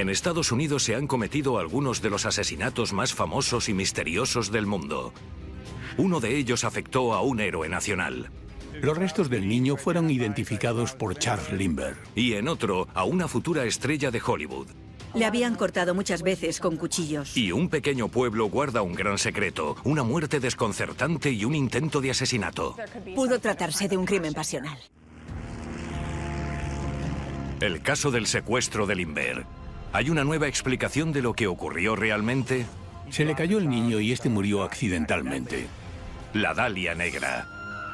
En Estados Unidos se han cometido algunos de los asesinatos más famosos y misteriosos del mundo. Uno de ellos afectó a un héroe nacional. Los restos del niño fueron identificados por Charles Lindbergh. Y en otro, a una futura estrella de Hollywood. Le habían cortado muchas veces con cuchillos. Y un pequeño pueblo guarda un gran secreto, una muerte desconcertante y un intento de asesinato. Pudo tratarse de un crimen pasional. El caso del secuestro de Lindbergh. ¿Hay una nueva explicación de lo que ocurrió realmente? Se le cayó el niño y este murió accidentalmente. La Dalia Negra.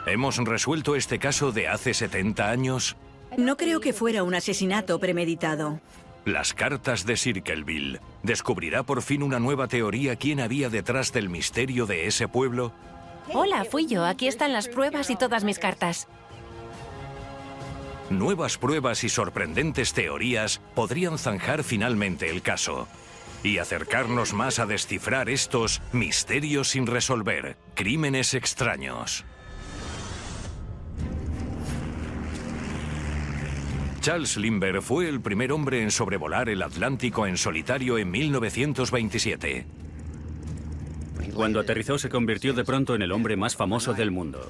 ¿Hemos resuelto este caso de hace 70 años? No creo que fuera un asesinato premeditado. Las cartas de Circleville. ¿Descubrirá por fin una nueva teoría quién había detrás del misterio de ese pueblo? Hola, fui yo. Aquí están las pruebas y todas mis cartas. Nuevas pruebas y sorprendentes teorías podrían zanjar finalmente el caso y acercarnos más a descifrar estos misterios sin resolver, crímenes extraños. Charles Lindbergh fue el primer hombre en sobrevolar el Atlántico en solitario en 1927. Cuando aterrizó se convirtió de pronto en el hombre más famoso del mundo.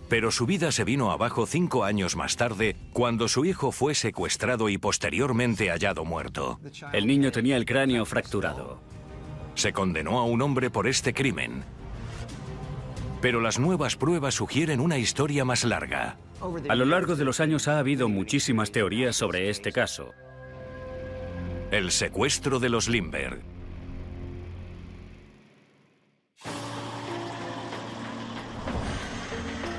Pero su vida se vino abajo 5 años más tarde, cuando su hijo fue secuestrado y posteriormente hallado muerto. El niño tenía el cráneo fracturado. Se condenó a un hombre por este crimen. Pero las nuevas pruebas sugieren una historia más larga. A lo largo de los años ha habido muchísimas teorías sobre este caso. El secuestro de los Lindbergh.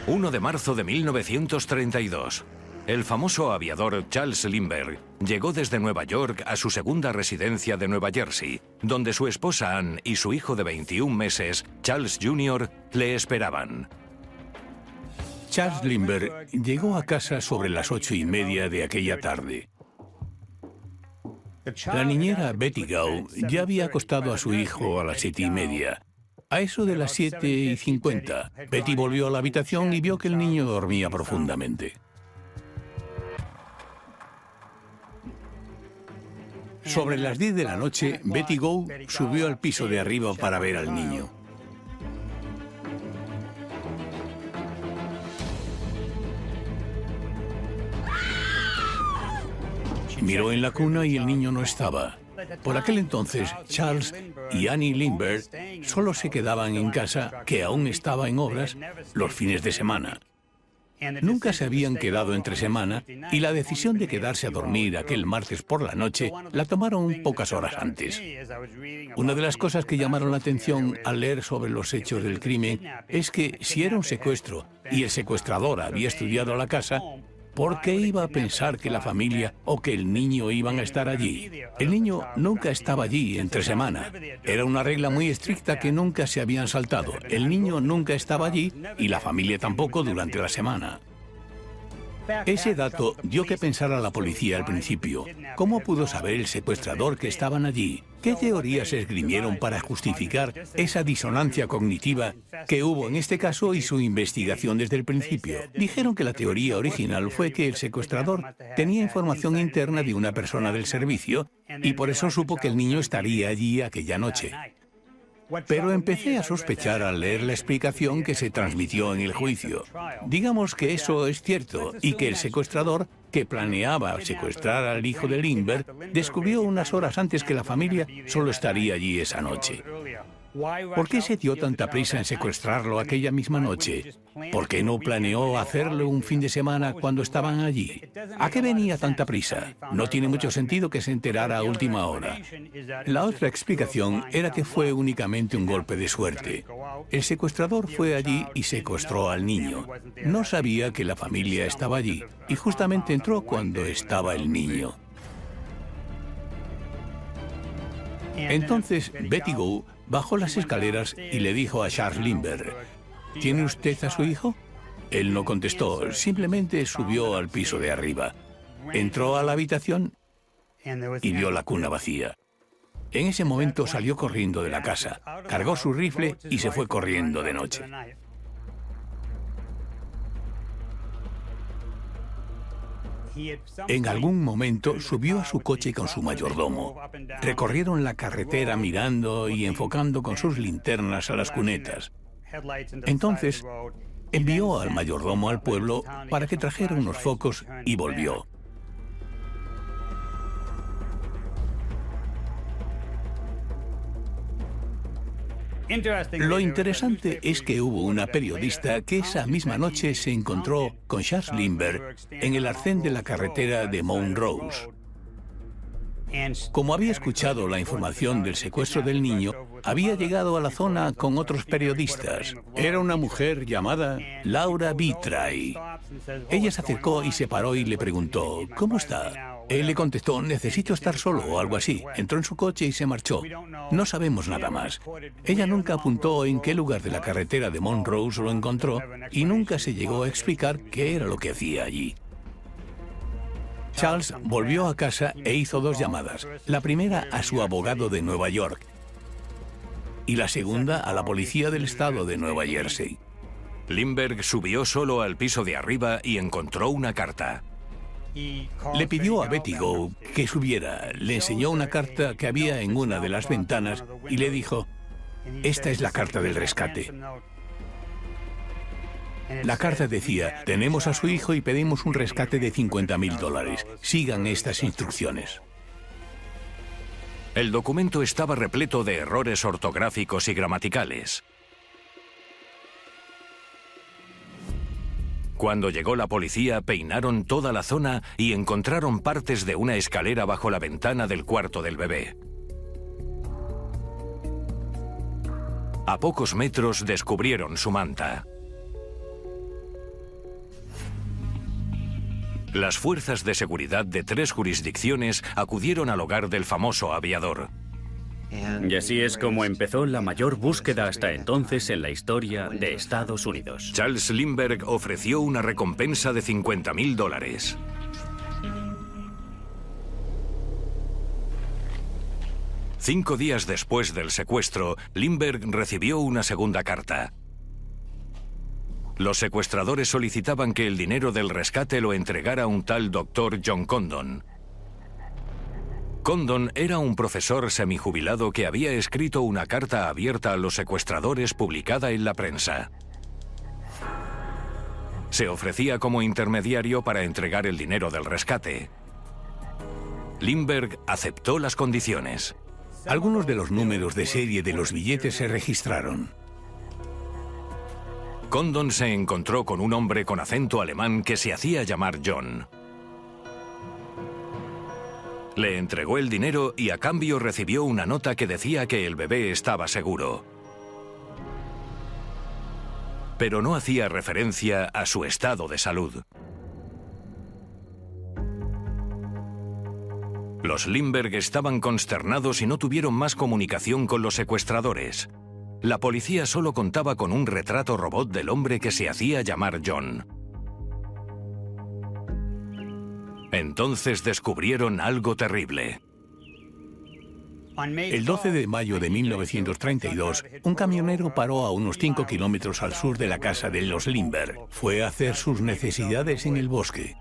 ...1 de marzo de 1932... el famoso aviador Charles Lindbergh llegó desde Nueva York a su segunda residencia de Nueva Jersey, donde su esposa Anne y su hijo de 21 meses, Charles Jr., le esperaban. Charles Lindbergh llegó a casa sobre las 8:30 de aquella tarde. La niñera Betty Gau ya había acostado a su hijo a las 7:30. A eso de las 7:50, Betty volvió a la habitación y vio que el niño dormía profundamente. Sobre las 10 de la noche, Betty Gou subió al piso de arriba para ver al niño. Miró en la cuna y el niño no estaba. Por aquel entonces, Charles y Annie Lindbergh solo se quedaban en casa, que aún estaba en obras, los fines de semana. Nunca se habían quedado entre semana y la decisión de quedarse a dormir aquel martes por la noche la tomaron pocas horas antes. Una de las cosas que llamaron la atención al leer sobre los hechos del crimen es que si era un secuestro y el secuestrador había estudiado la casa, ¿por qué iba a pensar que la familia o que el niño iban a estar allí? El niño nunca estaba allí entre semana. Era una regla muy estricta que nunca se habían saltado. El niño nunca estaba allí y la familia tampoco durante la semana. Ese dato dio que pensar a la policía al principio. ¿Cómo pudo saber el secuestrador que estaban allí? ¿Qué teorías se esgrimieron para justificar esa disonancia cognitiva que hubo en este caso y su investigación desde el principio? Dijeron que la teoría original fue que el secuestrador tenía información interna de una persona del servicio y por eso supo que el niño estaría allí aquella noche. Pero empecé a sospechar al leer la explicación que se transmitió en el juicio. Digamos que eso es cierto y que el secuestrador, que planeaba secuestrar al hijo de Lindbergh, descubrió unas horas antes que la familia solo estaría allí esa noche. ¿Por qué se dio tanta prisa en secuestrarlo aquella misma noche? ¿Por qué no planeó hacerlo un fin de semana cuando estaban allí? ¿A qué venía tanta prisa? No tiene mucho sentido que se enterara a última hora. La otra explicación era que fue únicamente un golpe de suerte. El secuestrador fue allí y secuestró al niño. No sabía que la familia estaba allí y justamente entró cuando estaba el niño. Entonces, Betty Gou bajó las escaleras y le dijo a Charles Lindbergh: ¿tiene usted a su hijo? Él no contestó, simplemente subió al piso de arriba. Entró a la habitación y vio la cuna vacía. En ese momento salió corriendo de la casa, cargó su rifle y se fue corriendo de noche. En algún momento subió a su coche con su mayordomo. Recorrieron la carretera mirando y enfocando con sus linternas a las cunetas. Entonces, envió al mayordomo al pueblo para que trajera unos focos y volvió. Lo interesante es que hubo una periodista que esa misma noche se encontró con Charles Lindbergh en el arcén de la carretera de Montrose. Como había escuchado la información del secuestro del niño, había llegado a la zona con otros periodistas. Era una mujer llamada Laura Vitray. Ella se acercó y se paró y le preguntó, ¿cómo está? Él le contestó, necesito estar solo o algo así. Entró en su coche y se marchó. No sabemos nada más. Ella nunca apuntó en qué lugar de la carretera de Montrose lo encontró y nunca se llegó a explicar qué era lo que hacía allí. Charles volvió a casa e hizo 2 llamadas. La primera a su abogado de Nueva York y la segunda a la policía del estado de Nueva Jersey. Lindbergh subió solo al piso de arriba y encontró una carta. Le pidió a Betty Go que subiera, le enseñó una carta que había en una de las ventanas y le dijo, esta es la carta del rescate. La carta decía, tenemos a su hijo y pedimos un rescate de $50.000. Sigan estas instrucciones. El documento estaba repleto de errores ortográficos y gramaticales. Cuando llegó la policía, peinaron toda la zona y encontraron partes de una escalera bajo la ventana del cuarto del bebé. A pocos metros descubrieron su manta. Las fuerzas de seguridad de 3 jurisdicciones acudieron al hogar del famoso aviador. Y así es como empezó la mayor búsqueda hasta entonces en la historia de Estados Unidos. Charles Lindbergh ofreció una recompensa de $50.000. Cinco días después del secuestro, Lindbergh recibió una segunda carta. Los secuestradores solicitaban que el dinero del rescate lo entregara un tal Dr. John Condon. Condon era un profesor semijubilado que había escrito una carta abierta a los secuestradores publicada en la prensa. Se ofrecía como intermediario para entregar el dinero del rescate. Lindbergh aceptó las condiciones. Algunos de los números de serie de los billetes se registraron. Condon se encontró con un hombre con acento alemán que se hacía llamar John. Le entregó el dinero y a cambio recibió una nota que decía que el bebé estaba seguro. Pero no hacía referencia a su estado de salud. Los Lindbergh estaban consternados y no tuvieron más comunicación con los secuestradores. La policía solo contaba con un retrato robot del hombre que se hacía llamar John. Entonces descubrieron algo terrible. El 12 de mayo de 1932, un camionero paró a unos 5 kilómetros al sur de la casa de los Lindbergh. Fue a hacer sus necesidades en el bosque.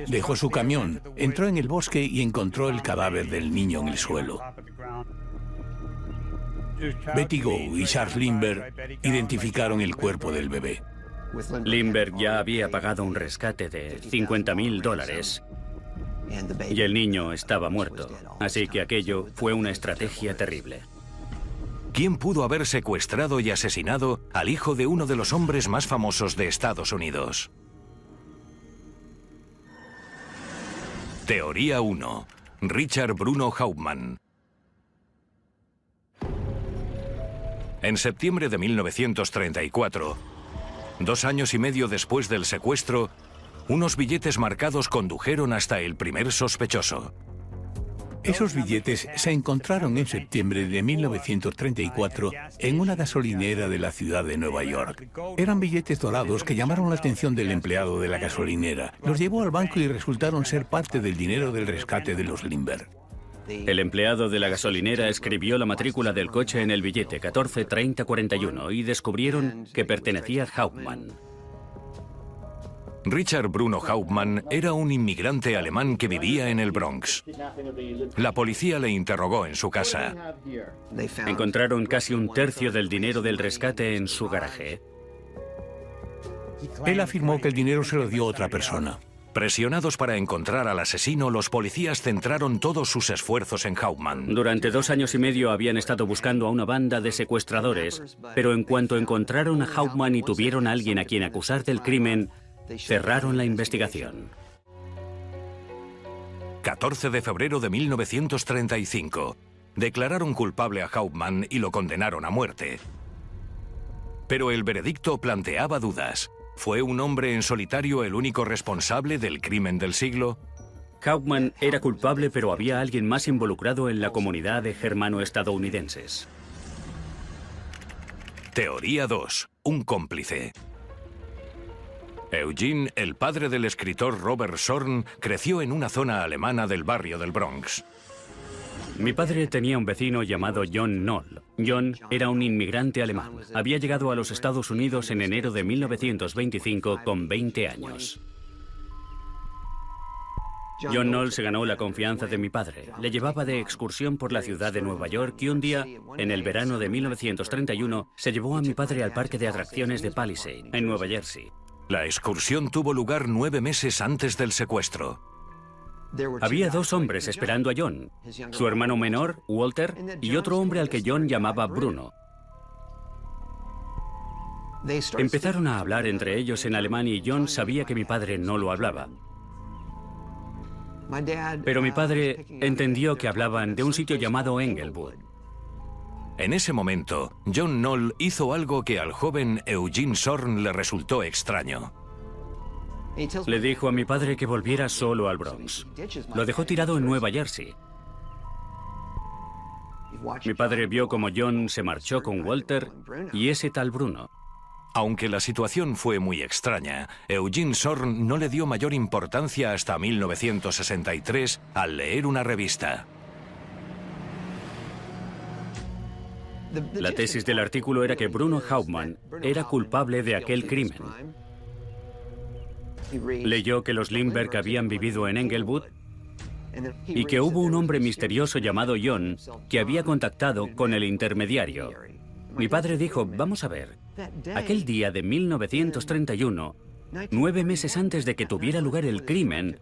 Dejó su camión, entró en el bosque y encontró el cadáver del niño en el suelo. Betty Go y Charles Lindbergh identificaron el cuerpo del bebé. Lindbergh ya había pagado un rescate de $50.000 y el niño estaba muerto, así que aquello fue una estrategia terrible. ¿Quién pudo haber secuestrado y asesinado al hijo de uno de los hombres más famosos de Estados Unidos? Teoría 1. Richard Bruno Hauptmann. En septiembre de 1934, 2 años y medio después del secuestro, unos billetes marcados condujeron hasta el primer sospechoso. Esos billetes se encontraron en septiembre de 1934 en una gasolinera de la ciudad de Nueva York. Eran billetes dorados que llamaron la atención del empleado de la gasolinera. Los llevó al banco y resultaron ser parte del dinero del rescate de los Lindbergh. El empleado de la gasolinera escribió la matrícula del coche en el billete 143041 y descubrieron que pertenecía a Hauptmann. Richard Bruno Hauptmann era un inmigrante alemán que vivía en el Bronx. La policía le interrogó en su casa. Encontraron casi un tercio del dinero del rescate en su garaje. Él afirmó que el dinero se lo dio otra persona. Presionados para encontrar al asesino, los policías centraron todos sus esfuerzos en Hauptmann. Durante 2 años y medio habían estado buscando a una banda de secuestradores, pero en cuanto encontraron a Hauptmann y tuvieron a alguien a quien acusar del crimen, cerraron la investigación. 14 de febrero de 1935. Declararon culpable a Hauptmann y lo condenaron a muerte. Pero el veredicto planteaba dudas. ¿Fue un hombre en solitario el único responsable del crimen del siglo? Hauptmann era culpable, pero había alguien más involucrado en la comunidad de germano-estadounidenses. Teoría 2. Un cómplice. Eugene, el padre del escritor Robert Zorn, creció en una zona alemana del barrio del Bronx. Mi padre tenía un vecino llamado John Knoll. John era un inmigrante alemán. Había llegado a los Estados Unidos en enero de 1925 con 20 años. John Knoll se ganó la confianza de mi padre. Le llevaba de excursión por la ciudad de Nueva York y un día, en el verano de 1931, se llevó a mi padre al parque de atracciones de Palisade, en Nueva Jersey. La excursión tuvo lugar 9 meses antes del secuestro. Había 2 hombres esperando a John, su hermano menor, Walter, y otro hombre al que John llamaba Bruno. Empezaron a hablar entre ellos en alemán y John sabía que mi padre no lo hablaba. Pero mi padre entendió que hablaban de un sitio llamado Englewood. En ese momento, John Knoll hizo algo que al joven Eugene Zorn le resultó extraño. Le dijo a mi padre que volviera solo al Bronx. Lo dejó tirado en Nueva Jersey. Mi padre vio cómo John se marchó con Walter y ese tal Bruno. Aunque la situación fue muy extraña, Eugene Zorn no le dio mayor importancia hasta 1963 al leer una revista. La tesis del artículo era que Bruno Hauptmann era culpable de aquel crimen. Leyó que los Lindbergh habían vivido en Englewood y que hubo un hombre misterioso llamado John que había contactado con el intermediario. Mi padre dijo, vamos a ver, aquel día de 1931, 9 meses antes de que tuviera lugar el crimen,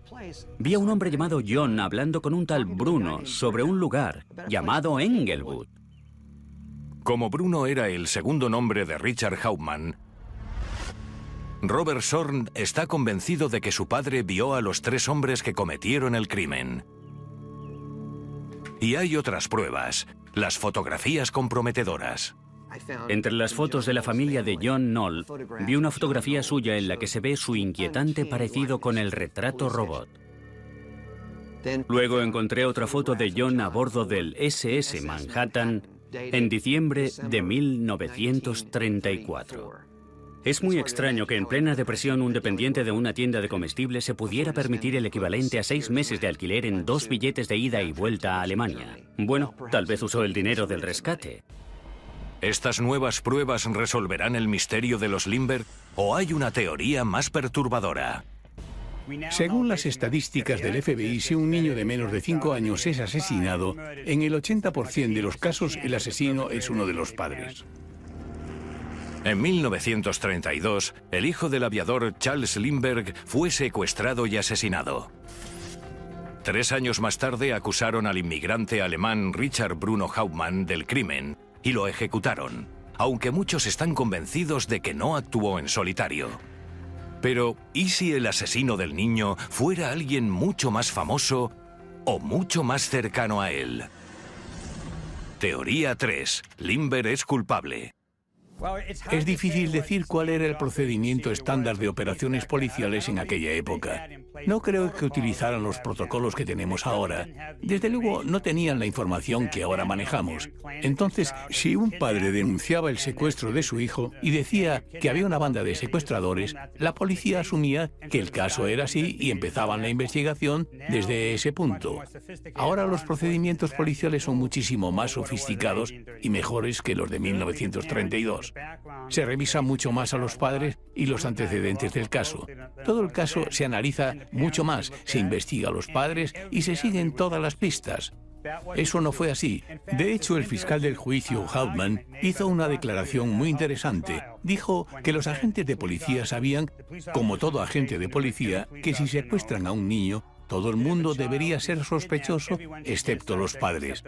vi a un hombre llamado John hablando con un tal Bruno sobre un lugar llamado Englewood. Como Bruno era el segundo nombre de Richard Hauptmann, Robert Zorn está convencido de que su padre vio a los 3 hombres que cometieron el crimen. Y hay otras pruebas, las fotografías comprometedoras. Entre las fotos de la familia de John Knoll, vi una fotografía suya en la que se ve su inquietante parecido con el retrato robot. Luego encontré otra foto de John a bordo del SS Manhattan en diciembre de 1934. Es muy extraño que en plena depresión un dependiente de una tienda de comestibles se pudiera permitir el equivalente a 6 meses de alquiler en 2 billetes de ida y vuelta a Alemania. Bueno, tal vez usó el dinero del rescate. ¿Estas nuevas pruebas resolverán el misterio de los Lindbergh o hay una teoría más perturbadora? Según las estadísticas del FBI, si un niño de menos de 5 años es asesinado, en el 80% de los casos el asesino es uno de los padres. En 1932, el hijo del aviador Charles Lindbergh fue secuestrado y asesinado. 3 años más tarde acusaron al inmigrante alemán Richard Bruno Hauptmann del crimen y lo ejecutaron, aunque muchos están convencidos de que no actuó en solitario. Pero, ¿y si el asesino del niño fuera alguien mucho más famoso o mucho más cercano a él? Teoría 3. Lindbergh es culpable. Es difícil decir cuál era el procedimiento estándar de operaciones policiales en aquella época. No creo que utilizaran los protocolos que tenemos ahora. Desde luego, no tenían la información que ahora manejamos. Entonces, si un padre denunciaba el secuestro de su hijo y decía que había una banda de secuestradores, la policía asumía que el caso era así y empezaban la investigación desde ese punto. Ahora los procedimientos policiales son muchísimo más sofisticados y mejores que los de 1932. casos. Se revisa mucho más a los padres y los antecedentes del caso. Todo el caso se analiza mucho más, se investiga a los padres y se siguen todas las pistas. Eso no fue así. De hecho, el fiscal del juicio, Hauptmann, hizo una declaración muy interesante. Dijo que los agentes de policía sabían, como todo agente de policía, que si secuestran a un niño, todo el mundo debería ser sospechoso, excepto los padres.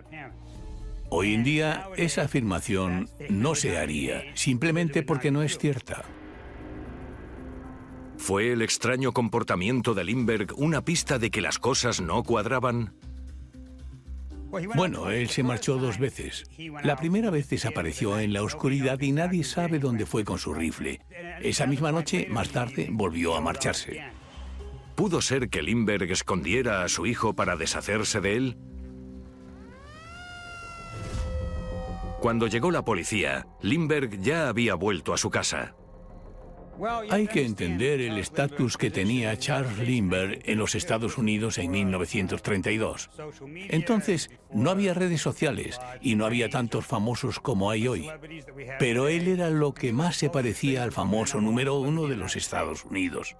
Hoy en día, esa afirmación no se haría, simplemente porque no es cierta. ¿Fue el extraño comportamiento de Lindbergh una pista de que las cosas no cuadraban? Bueno, él se marchó 2 veces. La primera vez desapareció en la oscuridad y nadie sabe dónde fue con su rifle. Esa misma noche, más tarde, volvió a marcharse. ¿Pudo ser que Lindbergh escondiera a su hijo para deshacerse de él? Cuando llegó la policía, Lindbergh ya había vuelto a su casa. Hay que entender el estatus que tenía Charles Lindbergh en los Estados Unidos en 1932. Entonces, no había redes sociales y no había tantos famosos como hay hoy. Pero él era lo que más se parecía al famoso número 1 de los Estados Unidos.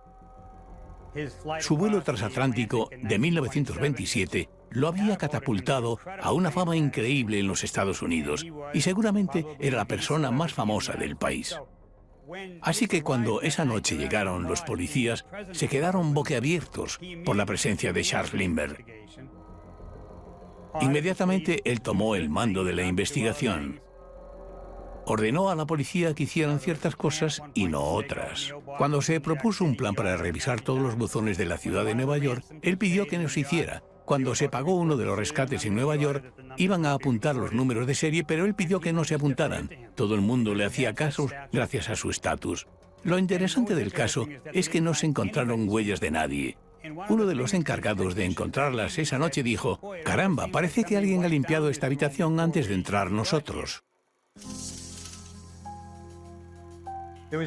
Su vuelo transatlántico de 1927 lo había catapultado a una fama increíble en los Estados Unidos y seguramente era la persona más famosa del país. Así que cuando esa noche llegaron los policías, se quedaron boquiabiertos por la presencia de Charles Lindbergh. Inmediatamente él tomó el mando de la investigación. Ordenó a la policía que hicieran ciertas cosas y no otras. Cuando se propuso un plan para revisar todos los buzones de la ciudad de Nueva York, él pidió que no se hiciera. Cuando se pagó uno de los rescates en Nueva York, iban a apuntar los números de serie, pero él pidió que no se apuntaran. Todo el mundo le hacía caso gracias a su estatus. Lo interesante del caso es que no se encontraron huellas de nadie. Uno de los encargados de encontrarlas esa noche dijo: «Caramba, parece que alguien ha limpiado esta habitación antes de entrar nosotros».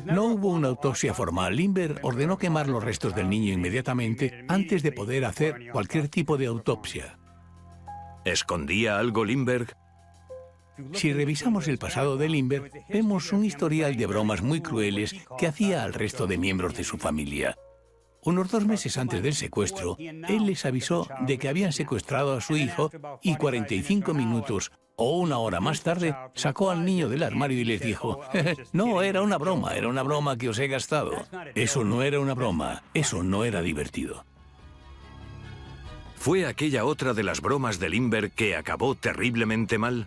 No hubo una autopsia formal. Lindbergh ordenó quemar los restos del niño inmediatamente antes de poder hacer cualquier tipo de autopsia. ¿Escondía algo Lindbergh? Si revisamos el pasado de Lindbergh, vemos un historial de bromas muy crueles que hacía al resto de miembros de su familia. Unos 2 meses antes del secuestro, él les avisó de que habían secuestrado a su hijo y 45 minutos o 1 hora más tarde sacó al niño del armario y les dijo: «No, era una broma que os he gastado». Eso no era una broma, eso no era divertido. ¿Fue aquella otra de las bromas de Lindbergh que acabó terriblemente mal?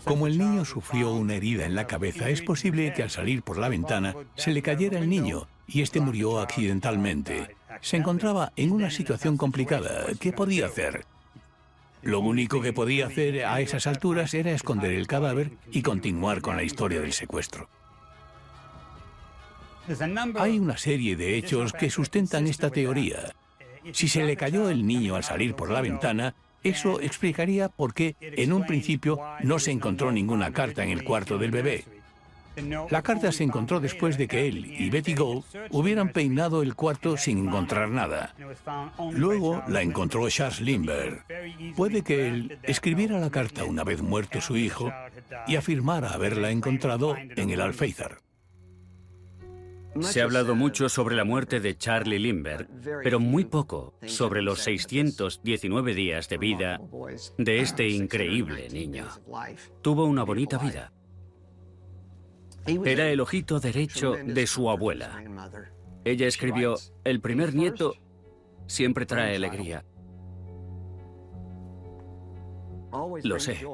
Como el niño sufrió una herida en la cabeza, es posible que al salir por la ventana se le cayera el niño y este murió accidentalmente. Se encontraba en una situación complicada. ¿Qué podía hacer? Lo único que podía hacer a esas alturas era esconder el cadáver y continuar con la historia del secuestro. Hay una serie de hechos que sustentan esta teoría. Si se le cayó el niño al salir por la ventana, eso explicaría por qué en un principio no se encontró ninguna carta en el cuarto del bebé. La carta se encontró después de que él y Betty Gould hubieran peinado el cuarto sin encontrar nada. Luego la encontró Charles Lindbergh. Puede que él escribiera la carta una vez muerto su hijo y afirmara haberla encontrado en el alféizar. Se ha hablado mucho sobre la muerte de Charlie Lindbergh, pero muy poco sobre los 619 días de vida de este increíble niño. Tuvo una bonita vida. Era el ojito derecho de su abuela. Ella escribió: «El primer nieto siempre trae alegría». Lo sé.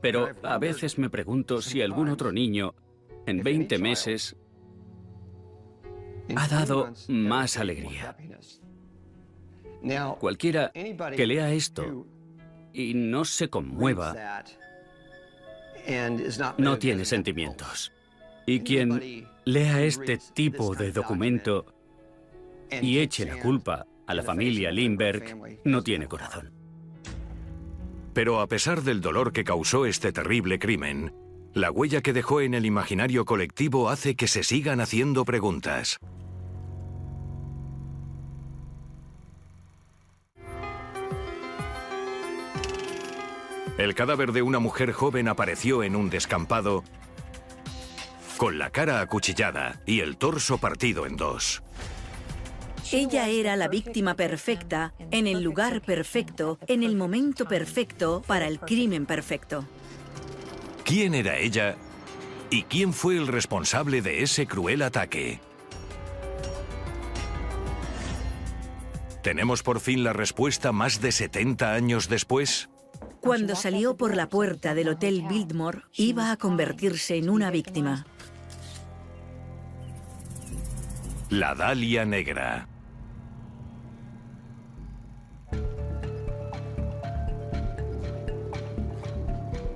Pero a veces me pregunto si algún otro niño en 20 meses ha dado más alegría. Cualquiera que lea esto y no se conmueva no tiene sentimientos. Y quien lea este tipo de documento y eche la culpa a la familia Lindbergh no tiene corazón. Pero a pesar del dolor que causó este terrible crimen, la huella que dejó en el imaginario colectivo hace que se sigan haciendo preguntas. El cadáver de una mujer joven apareció en un descampado con la cara acuchillada y el torso partido en dos. Ella era la víctima perfecta, en el lugar perfecto, en el momento perfecto para el crimen perfecto. ¿Quién era ella? ¿Y quién fue el responsable de ese cruel ataque? ¿Tenemos por fin la respuesta más de 70 años después? Cuando salió por la puerta del Hotel Biltmore, iba a convertirse en una víctima. La Dalia Negra.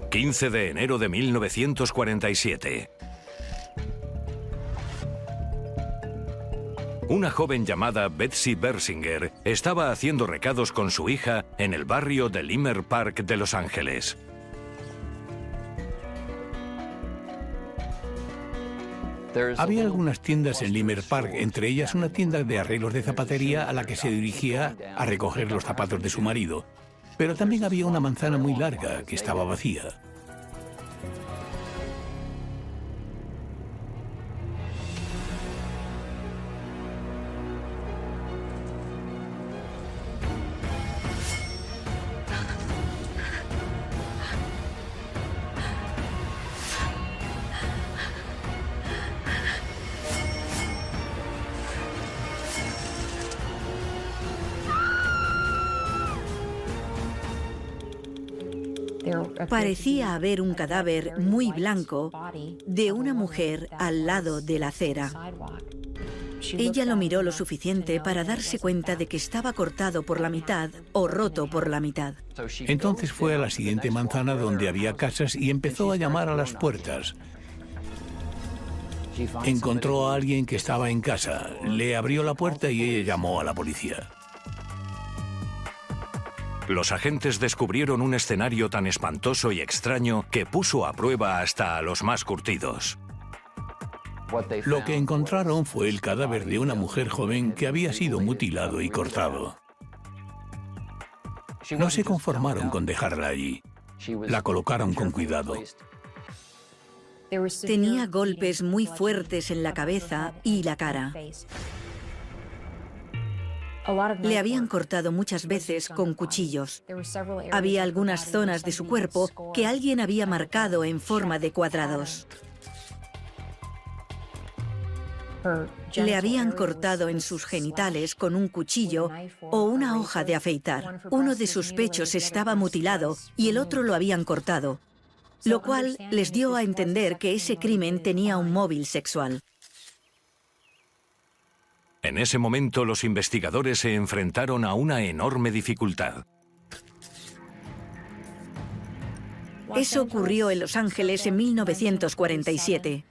...15 de enero de 1947. Una joven llamada Betsy Bersinger estaba haciendo recados con su hija en el barrio de Leimert Park de Los Ángeles. Había algunas tiendas en Leimert Park, entre ellas una tienda de arreglos de zapatería a la que se dirigía a recoger los zapatos de su marido. Pero también había una manzana muy larga que estaba vacía. Parecía haber un cadáver muy blanco de una mujer al lado de la acera. Ella lo miró lo suficiente para darse cuenta de que estaba cortado por la mitad o roto por la mitad. Entonces fue a la siguiente manzana donde había casas y empezó a llamar a las puertas. Encontró a alguien que estaba en casa, le abrió la puerta y ella llamó a la policía. Los agentes descubrieron un escenario tan espantoso y extraño que puso a prueba hasta a los más curtidos. Lo que encontraron fue el cadáver de una mujer joven que había sido mutilado y cortado. No se conformaron con dejarla allí. La colocaron con cuidado. Tenía golpes muy fuertes en la cabeza y la cara. Le habían cortado muchas veces con cuchillos. Había algunas zonas de su cuerpo que alguien había marcado en forma de cuadrados. Le habían cortado en sus genitales con un cuchillo o una hoja de afeitar. Uno de sus pechos estaba mutilado y el otro lo habían cortado, lo cual les dio a entender que ese crimen tenía un móvil sexual. En ese momento, los investigadores se enfrentaron a una enorme dificultad. Eso ocurrió en Los Ángeles en 1947.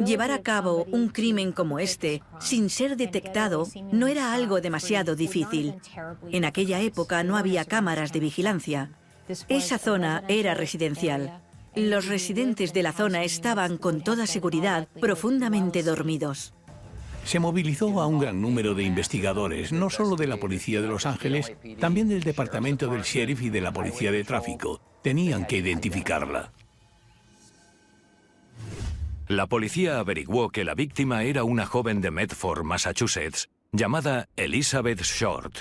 Llevar a cabo un crimen como este, sin ser detectado, no era algo demasiado difícil. En aquella época no había cámaras de vigilancia. Esa zona era residencial. Los residentes de la zona estaban, con toda seguridad, profundamente dormidos. Se movilizó a un gran número de investigadores, no solo de la policía de Los Ángeles, también del departamento del sheriff y de la policía de tráfico. Tenían que identificarla. La policía averiguó que la víctima era una joven de Medford, Massachusetts, llamada Elizabeth Short.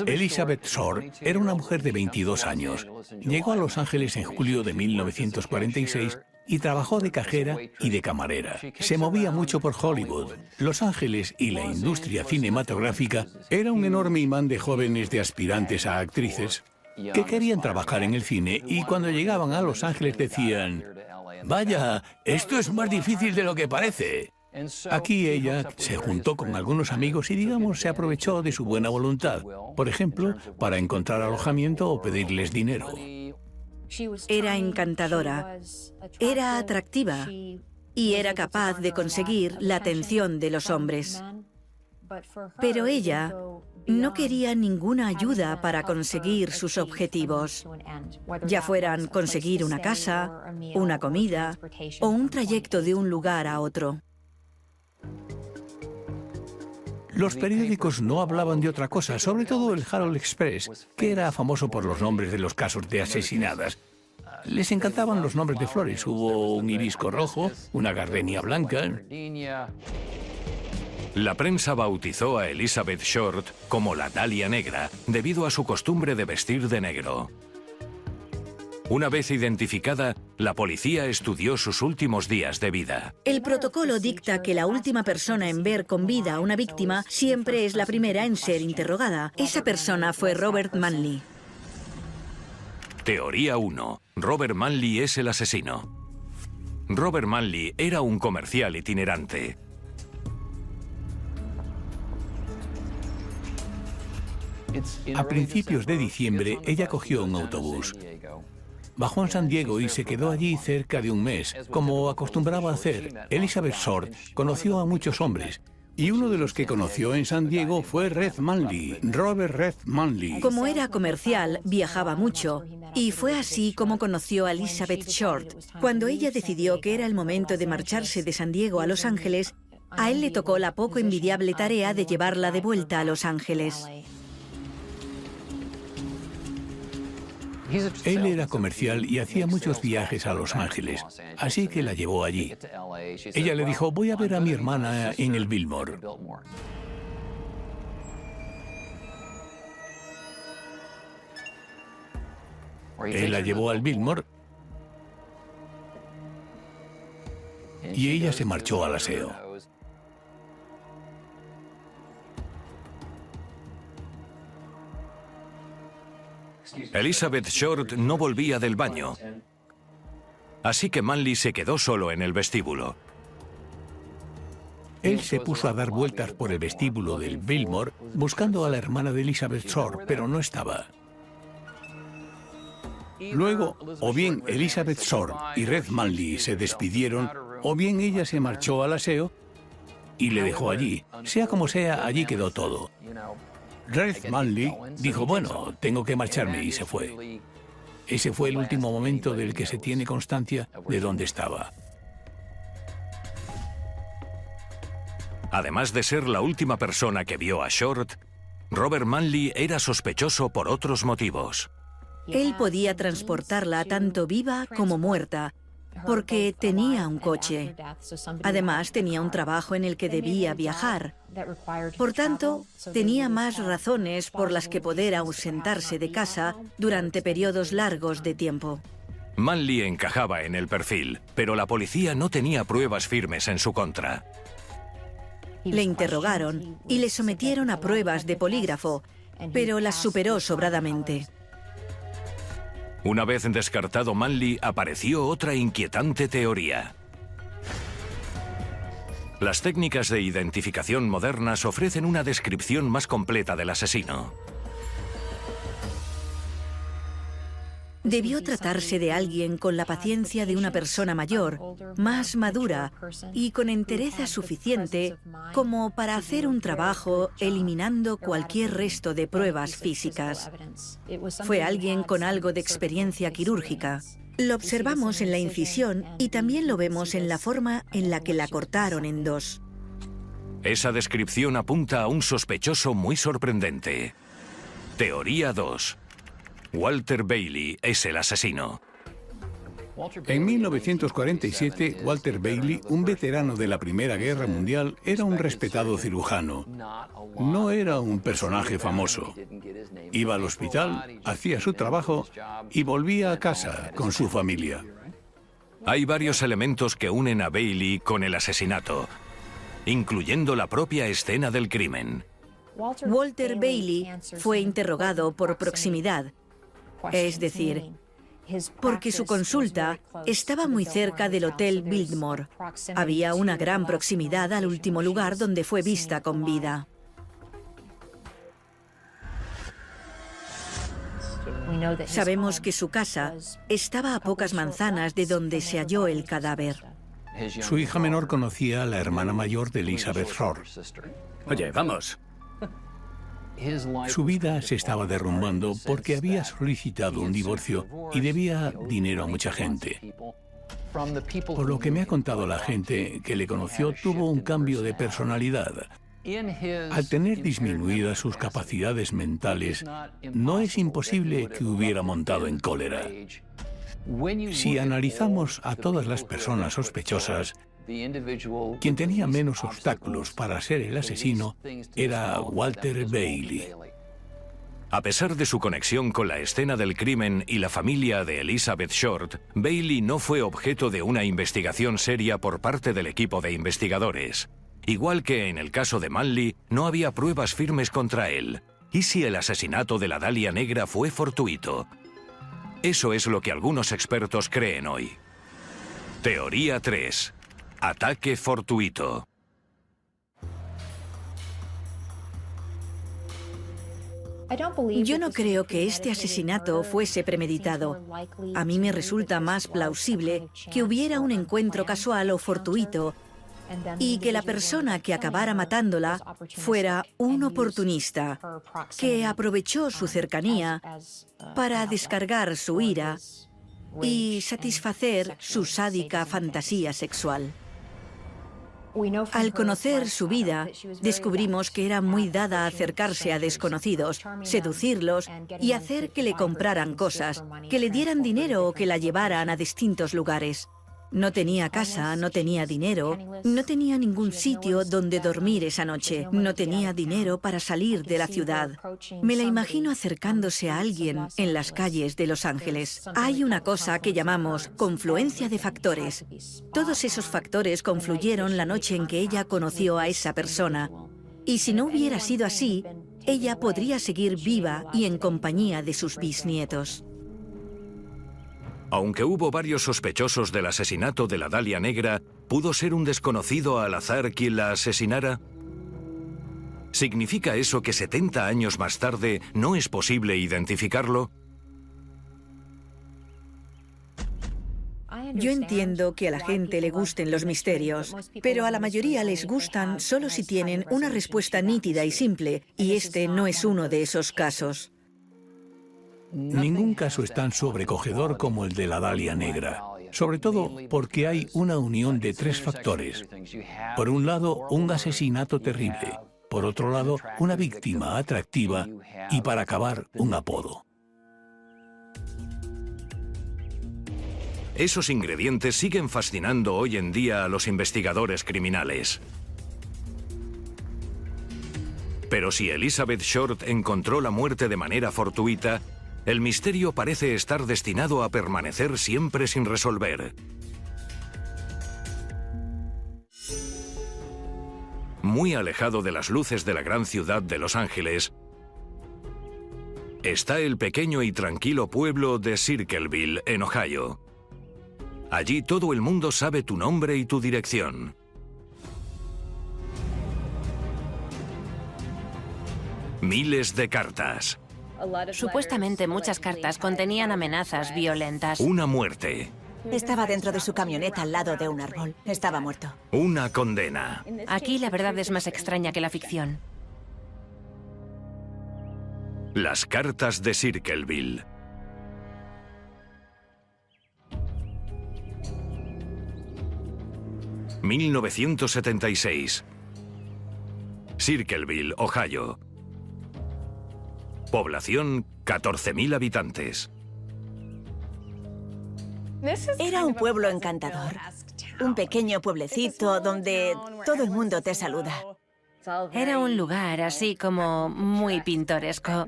Elizabeth Short era una mujer de 22 años. Llegó a Los Ángeles en julio de 1946 y trabajó de cajera y de camarera. Se movía mucho por Hollywood. Los Ángeles y la industria cinematográfica era un enorme imán de jóvenes de aspirantes a actrices que querían trabajar en el cine y cuando llegaban a Los Ángeles decían: «Vaya, esto es más difícil de lo que parece». Aquí ella se juntó con algunos amigos y, digamos, se aprovechó de su buena voluntad, por ejemplo, para encontrar alojamiento o pedirles dinero. Era encantadora, era atractiva y era capaz de conseguir la atención de los hombres. Pero ella no quería ninguna ayuda para conseguir sus objetivos, ya fueran conseguir una casa, una comida o un trayecto de un lugar a otro. Los periódicos no hablaban de otra cosa, sobre todo el Herald Express, que era famoso por los nombres de los casos de asesinadas. Les encantaban los nombres de flores. Hubo un hibisco rojo, una gardenia blanca. La prensa bautizó a Elizabeth Short como la Dalia Negra, debido a su costumbre de vestir de negro. Una vez identificada, la policía estudió sus últimos días de vida. El protocolo dicta que la última persona en ver con vida a una víctima siempre es la primera en ser interrogada. Esa persona fue Robert Manley. Teoría 1. Robert Manley es el asesino. Robert Manley era un comercial itinerante. A principios de diciembre, ella cogió un autobús. Bajó en San Diego y se quedó allí cerca de un mes, como acostumbraba a hacer. Elizabeth Short conoció a muchos hombres, y uno de los que conoció en San Diego fue Red Manley, Robert Red Manley. Como era comercial, viajaba mucho, y fue así como conoció a Elizabeth Short. Cuando ella decidió que era el momento de marcharse de San Diego a Los Ángeles, a él le tocó la poco envidiable tarea de llevarla de vuelta a Los Ángeles. Él era comercial y hacía muchos viajes a Los Ángeles, así que la llevó allí. Ella le dijo, voy a ver a mi hermana en el Biltmore. Él la llevó al Biltmore y ella se marchó al aseo. Elizabeth Short no volvía del baño, así que Manley se quedó solo en el vestíbulo. Él se puso a dar vueltas por el vestíbulo del Biltmore buscando a la hermana de Elizabeth Short, pero no estaba. Luego, o bien Elizabeth Short y Red Manley se despidieron, o bien ella se marchó al aseo y le dejó allí. Sea como sea, allí quedó todo. Red Manley dijo, bueno, tengo que marcharme, y se fue. Ese fue el último momento del que se tiene constancia de dónde estaba. Además de ser la última persona que vio a Short, Robert Manley era sospechoso por otros motivos. Él podía transportarla tanto viva como muerta, porque tenía un coche. Además, tenía un trabajo en el que debía viajar. Por tanto, tenía más razones por las que poder ausentarse de casa durante periodos largos de tiempo. Manley encajaba en el perfil, pero la policía no tenía pruebas firmes en su contra. Le interrogaron y le sometieron a pruebas de polígrafo, pero las superó sobradamente. Una vez descartado Manley, apareció otra inquietante teoría. Las técnicas de identificación modernas ofrecen una descripción más completa del asesino. Debió tratarse de alguien con la paciencia de una persona mayor, más madura y con entereza suficiente como para hacer un trabajo eliminando cualquier resto de pruebas físicas. Fue alguien con algo de experiencia quirúrgica. Lo observamos en la incisión y también lo vemos en la forma en la que la cortaron en dos. Esa descripción apunta a un sospechoso muy sorprendente. Teoría 2. Walter Bailey es el asesino. En 1947, Walter Bailey, un veterano de la Primera Guerra Mundial, era un respetado cirujano. No era un personaje famoso. Iba al hospital, hacía su trabajo y volvía a casa con su familia. Hay varios elementos que unen a Bailey con el asesinato, incluyendo la propia escena del crimen. Walter Bailey fue interrogado por proximidad, es decir, porque su consulta estaba muy cerca del Hotel Biltmore. Había una gran proximidad al último lugar donde fue vista con vida. Sabemos que su casa estaba a pocas manzanas de donde se halló el cadáver. Su hija menor conocía a la hermana mayor de Elizabeth Short. Oye, vamos. Su vida se estaba derrumbando porque había solicitado un divorcio y debía dinero a mucha gente. Por lo que me ha contado la gente que le conoció, tuvo un cambio de personalidad. Al tener disminuidas sus capacidades mentales, no es imposible que hubiera montado en cólera. Si analizamos a todas las personas sospechosas, quien tenía menos obstáculos para ser el asesino era Walter Bailey. A pesar de su conexión con la escena del crimen y la familia de Elizabeth Short, Bailey no fue objeto de una investigación seria por parte del equipo de investigadores. Igual que en el caso de Manley, no había pruebas firmes contra él. ¿Y si el asesinato de la Dalia Negra fue fortuito? Eso es lo que algunos expertos creen hoy. Teoría 3. Ataque fortuito. Yo no creo que este asesinato fuese premeditado. A mí me resulta más plausible que hubiera un encuentro casual o fortuito y que la persona que acabara matándola fuera un oportunista que aprovechó su cercanía para descargar su ira y satisfacer su sádica fantasía sexual. Al conocer su vida, descubrimos que era muy dada a acercarse a desconocidos, seducirlos y hacer que le compraran cosas, que le dieran dinero o que la llevaran a distintos lugares. No tenía casa, no tenía dinero, no tenía ningún sitio donde dormir esa noche, no tenía dinero para salir de la ciudad. Me la imagino acercándose a alguien en las calles de Los Ángeles. Hay una cosa que llamamos confluencia de factores. Todos esos factores confluyeron la noche en que ella conoció a esa persona. Y si no hubiera sido así, ella podría seguir viva y en compañía de sus bisnietos. Aunque hubo varios sospechosos del asesinato de la Dalia Negra, ¿pudo ser un desconocido al azar quien la asesinara? ¿Significa eso que 70 años más tarde no es posible identificarlo? Yo entiendo que a la gente le gusten los misterios, pero a la mayoría les gustan solo si tienen una respuesta nítida y simple, y este no es uno de esos casos. Ningún caso es tan sobrecogedor como el de la Dalia Negra, sobre todo porque hay una unión de tres factores. Por un lado, un asesinato terrible. Por otro lado, una víctima atractiva y, para acabar, un apodo. Esos ingredientes siguen fascinando hoy en día a los investigadores criminales. Pero si Elizabeth Short encontró la muerte de manera fortuita, el misterio parece estar destinado a permanecer siempre sin resolver. Muy alejado de las luces de la gran ciudad de Los Ángeles, está el pequeño y tranquilo pueblo de Circleville, en Ohio. Allí todo el mundo sabe tu nombre y tu dirección. Miles de cartas. Supuestamente muchas cartas contenían amenazas violentas. Una muerte. Estaba dentro de su camioneta al lado de un árbol. Estaba muerto. Una condena. Aquí la verdad es más extraña que la ficción. Las cartas de Circleville. ...1976... Circleville, Ohio. Población, 14.000 habitantes. Era un pueblo encantador. Un pequeño pueblecito donde todo el mundo te saluda. Era un lugar así como muy pintoresco.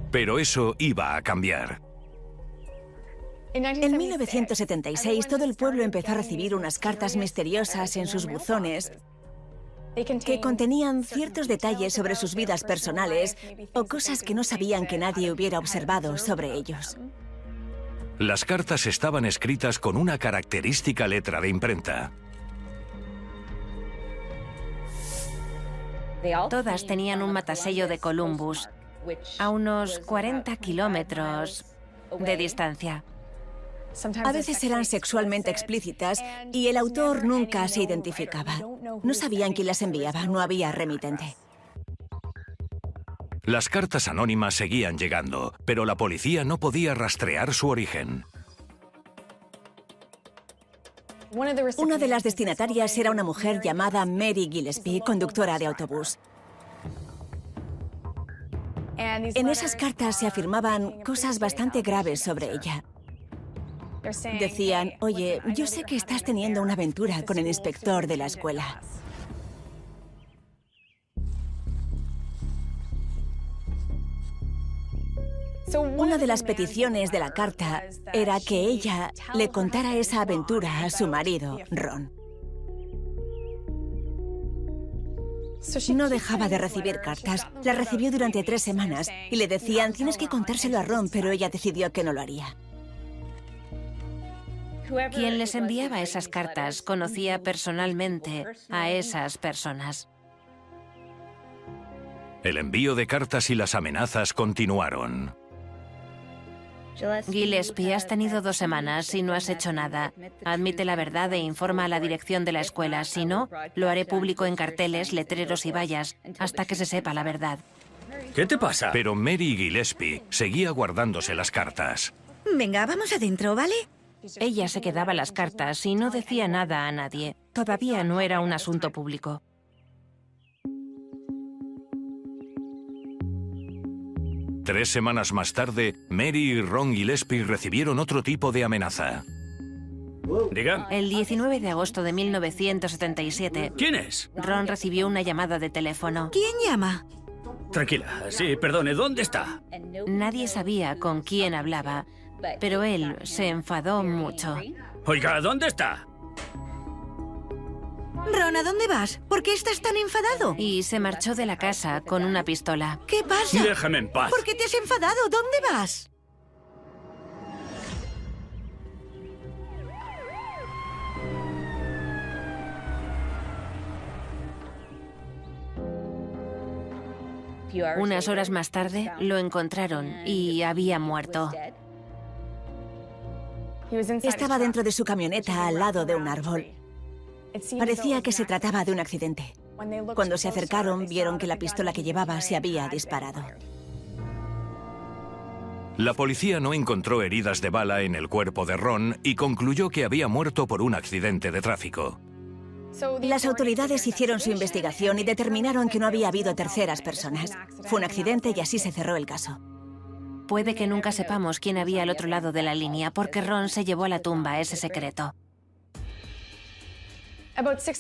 Pero eso iba a cambiar. En 1976, todo el pueblo empezó a recibir unas cartas misteriosas en sus buzones que contenían ciertos detalles sobre sus vidas personales o cosas que no sabían que nadie hubiera observado sobre ellos. Las cartas estaban escritas con una característica letra de imprenta. Todas tenían un matasello de Columbus, a unos 40 kilómetros de distancia. A veces eran sexualmente explícitas y el autor nunca se identificaba. No sabían quién las enviaba, no había remitente. Las cartas anónimas seguían llegando, pero la policía no podía rastrear su origen. Una de las destinatarias era una mujer llamada Mary Gillespie, conductora de autobús. En esas cartas se afirmaban cosas bastante graves sobre ella. Decían, oye, yo sé que estás teniendo una aventura con el inspector de la escuela. Una de las peticiones de la carta era que ella le contara esa aventura a su marido, Ron. No dejaba de recibir cartas. Las recibió durante 3 semanas y le decían, tienes que contárselo a Ron, pero ella decidió que no lo haría. Quien les enviaba esas cartas conocía personalmente a esas personas. El envío de cartas y las amenazas continuaron. Gillespie, has tenido 2 semanas y no has hecho nada. Admite la verdad e informa a la dirección de la escuela. Si no, lo haré público en carteles, letreros y vallas, hasta que se sepa la verdad. ¿Qué te pasa? Pero Mary Gillespie seguía guardándose las cartas. Venga, vamos adentro, ¿vale? Ella se quedaba las cartas y no decía nada a nadie. Todavía no era un asunto público. Tres semanas más tarde, Mary y Ron Gillespie recibieron otro tipo de amenaza. Diga. El 19 de agosto de 1977, ¿Quién es? Ron recibió una llamada de teléfono. ¿Quién llama? Tranquila. Sí, perdone, ¿dónde está? Nadie sabía con quién hablaba, pero él se enfadó mucho. Oiga, ¿dónde está? Ron, ¿a dónde vas? ¿Por qué estás tan enfadado? Y se marchó de la casa con una pistola. ¿Qué pasa? Déjame en paz. ¿Por qué te has enfadado? ¿Dónde vas? Unas horas más tarde lo encontraron y había muerto. Estaba dentro de su camioneta al lado de un árbol. Parecía que se trataba de un accidente. Cuando se acercaron, vieron que la pistola que llevaba se había disparado. La policía no encontró heridas de bala en el cuerpo de Ron y concluyó que había muerto por un accidente de tráfico. Las autoridades hicieron su investigación y determinaron que no había habido terceras personas. Fue un accidente y así se cerró el caso. Puede que nunca sepamos quién había al otro lado de la línea, porque Ron se llevó a la tumba ese secreto.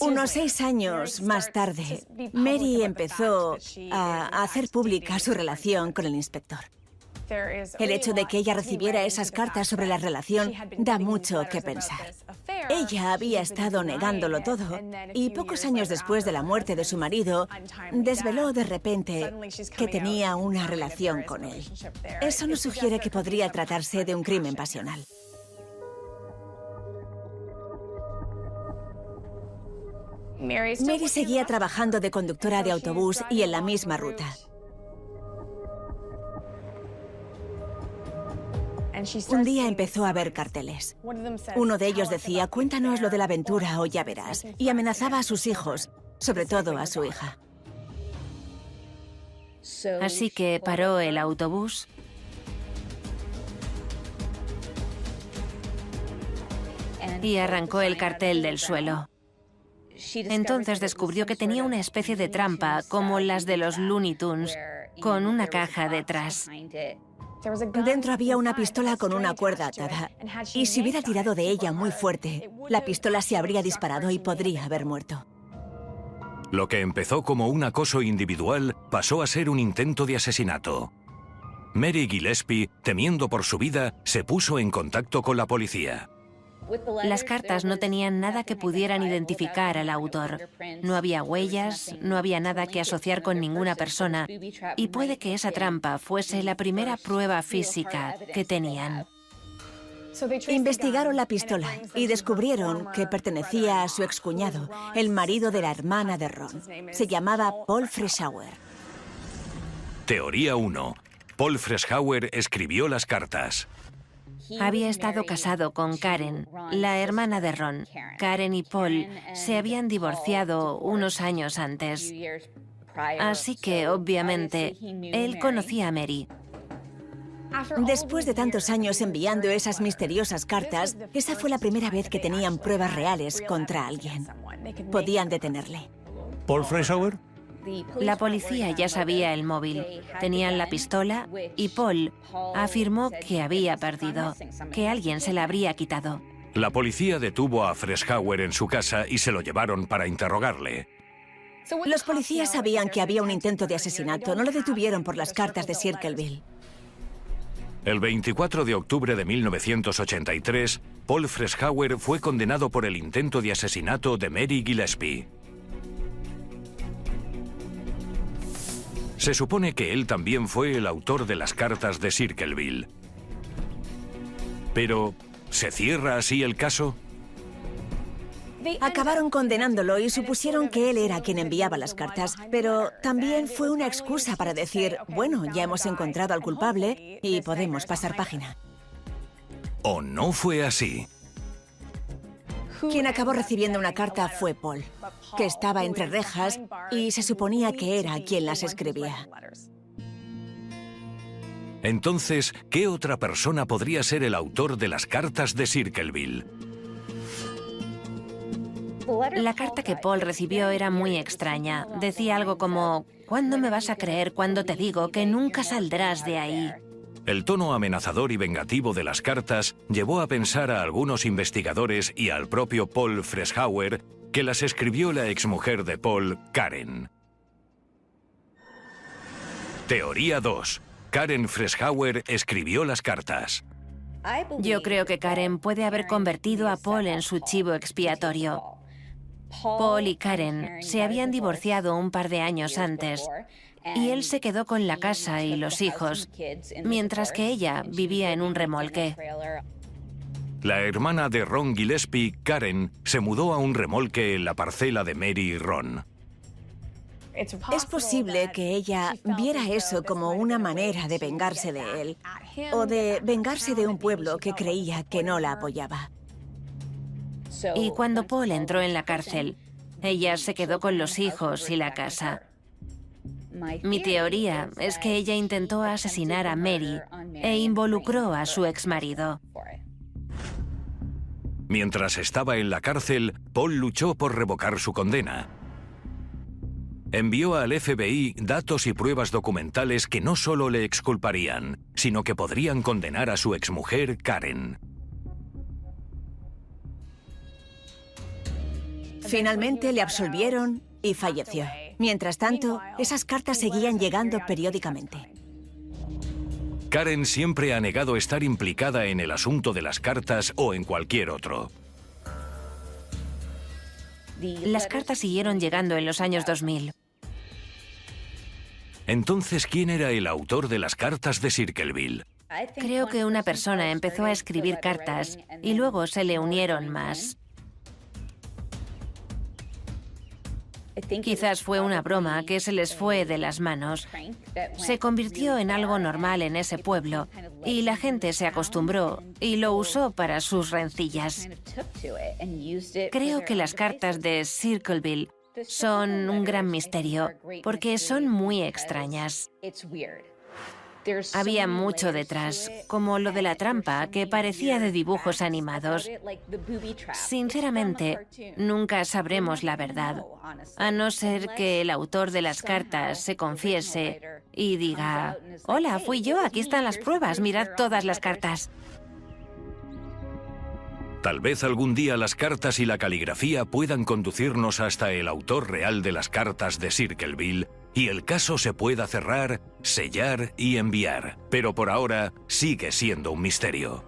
Unos 6 años más tarde, Mary empezó a hacer pública su relación con el inspector. El hecho de que ella recibiera esas cartas sobre la relación da mucho que pensar. Ella había estado negándolo todo y pocos años después de la muerte de su marido, desveló de repente que tenía una relación con él. Eso nos sugiere que podría tratarse de un crimen pasional. Mary seguía trabajando de conductora de autobús y en la misma ruta. Un día empezó a ver carteles. Uno de ellos decía, cuéntanos lo de la aventura o ya verás, y amenazaba a sus hijos, sobre todo a su hija. Así que paró el autobús y arrancó el cartel del suelo. Entonces descubrió que tenía una especie de trampa, como las de los Looney Tunes, con una caja detrás. Dentro había una pistola con una cuerda atada, y si hubiera tirado de ella muy fuerte, la pistola se habría disparado y podría haber muerto. Lo que empezó como un acoso individual pasó a ser un intento de asesinato. Mary Gillespie, temiendo por su vida, se puso en contacto con la policía. Las cartas no tenían nada que pudieran identificar al autor. No había huellas, no había nada que asociar con ninguna persona, y puede que esa trampa fuese la primera prueba física que tenían. Investigaron la pistola y descubrieron que pertenecía a su excuñado, el marido de la hermana de Ron. Se llamaba Paul Freischauer. Teoría 1. Paul Freischauer escribió las cartas. Había estado casado con Karen, la hermana de Ron. Karen y Paul se habían divorciado unos años antes. Así que, obviamente, él conocía a Mary. Después de tantos años enviando esas misteriosas cartas, esa fue la primera vez que tenían pruebas reales contra alguien. Podían detenerle. ¿Paul Freshour? La policía ya sabía el móvil, tenían la pistola y Paul afirmó que había perdido, que alguien se la habría quitado. La policía detuvo a Freshour en su casa y se lo llevaron para interrogarle. Los policías sabían que había un intento de asesinato, no lo detuvieron por las cartas de Circleville. El 24 de octubre de 1983, Paul Freshour fue condenado por el intento de asesinato de Mary Gillespie. Se supone que él también fue el autor de las cartas de Circleville. Pero, ¿se cierra así el caso? Acabaron condenándolo y supusieron que él era quien enviaba las cartas, pero también fue una excusa para decir, bueno, ya hemos encontrado al culpable y podemos pasar página. ¿O no fue así? Quien acabó recibiendo una carta fue Paul, que estaba entre rejas y se suponía que era quien las escribía. Entonces, ¿qué otra persona podría ser el autor de las cartas de Circleville? La carta que Paul recibió era muy extraña. Decía algo como, ¿cuándo me vas a creer cuando te digo que nunca saldrás de ahí? El tono amenazador y vengativo de las cartas llevó a pensar a algunos investigadores y al propio Paul Freshour que las escribió la exmujer de Paul, Karen. Teoría 2. Karen Freshour escribió las cartas. Yo creo que Karen puede haber convertido a Paul en su chivo expiatorio. Paul y Karen se habían divorciado un par de años antes y él se quedó con la casa y los hijos, mientras que ella vivía en un remolque. La hermana de Ron Gillespie, Karen, se mudó a un remolque en la parcela de Mary y Ron. Es posible que ella viera eso como una manera de vengarse de él, o de vengarse de un pueblo que creía que no la apoyaba. Y cuando Paul entró en la cárcel, ella se quedó con los hijos y la casa. Mi teoría es que ella intentó asesinar a Mary e involucró a su exmarido. Mientras estaba en la cárcel, Paul luchó por revocar su condena. Envió al FBI datos y pruebas documentales que no solo le exculparían, sino que podrían condenar a su exmujer, Karen. Finalmente le absolvieron y falleció. Mientras tanto, esas cartas seguían llegando periódicamente. Karen siempre ha negado estar implicada en el asunto de las cartas o en cualquier otro. Las cartas siguieron llegando en los años 2000. Entonces, ¿quién era el autor de las cartas de Circleville? Creo que una persona empezó a escribir cartas y luego se le unieron más. Quizás fue una broma que se les fue de las manos. Se convirtió en algo normal en ese pueblo y la gente se acostumbró y lo usó para sus rencillas. Creo que las cartas de Circleville son un gran misterio porque son muy extrañas. Había mucho detrás, como lo de la trampa, que parecía de dibujos animados. Sinceramente, nunca sabremos la verdad, a no ser que el autor de las cartas se confiese y diga, «Hola, fui yo, aquí están las pruebas, mirad todas las cartas». Tal vez algún día las cartas y la caligrafía puedan conducirnos hasta el autor real de las cartas de Circleville y el caso se pueda cerrar, sellar y enviar. Pero por ahora sigue siendo un misterio.